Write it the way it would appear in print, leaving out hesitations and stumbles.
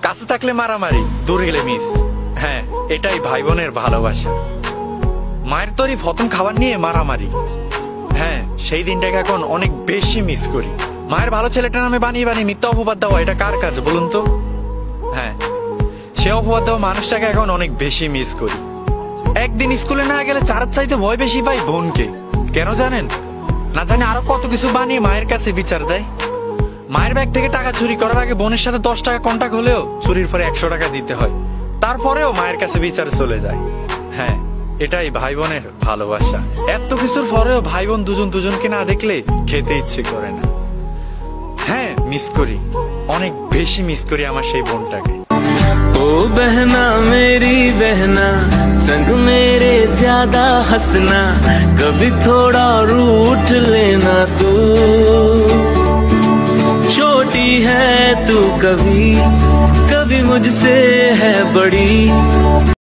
কাছে থাকলে মারামারি, দূরে গেলে মিস। হ্যাঁ, এটাই ভাই বোনের ভালোবাসা। মায়ের তরি প্রথম খাবার নিয়ে মারামারি। হ্যাঁ, সেই দিনটাকে এখন অনেক বেশি মিস করি। মায়ের ভালো ছেলেটার নামে বানিয়ে বানিয়ে মিথ্যা অপবাদ দেওয়া, এটা কার কাজ বলুন তো? হ্যাঁ, সে অপবাদ দেওয়া মানুষটাকে এখন অনেক বেশি মিস করি। একদিন স্কুলে না গেলে চারার চাইতে ভয় বেশি পাই বোনকে। কেন জানেন? না জানি আরো কত কিছু বানিয়ে মায়ের কাছে বিচার দেয়। মায়ের ব্যাগ থেকে টাকা চুরি করার আগে বোনের সাথে 10 টাকা কন্টাক্ট হলেও চুরির পরে 100 টাকা দিতে হয়, তারপরেও মায়ের কাছে বিচার চলে যায়। হ্যাঁ, এটাই ভাই বোনের ভালোবাসা। এত কিছুর পরেও ভাই বোন দুজন দুজনকে না দেখলে খেতে ইচ্ছে করে না। হ্যাঁ, মিস করি, অনেক বেশি মিস করি আমার সেই বোনটাকে। ओ बहना मेरी बहना, संग मेरे ज्यादा हंसना, कभी थोड़ा रूठ लेना तू। छोटी है तू कभी कभी मुझसे है बड़ी।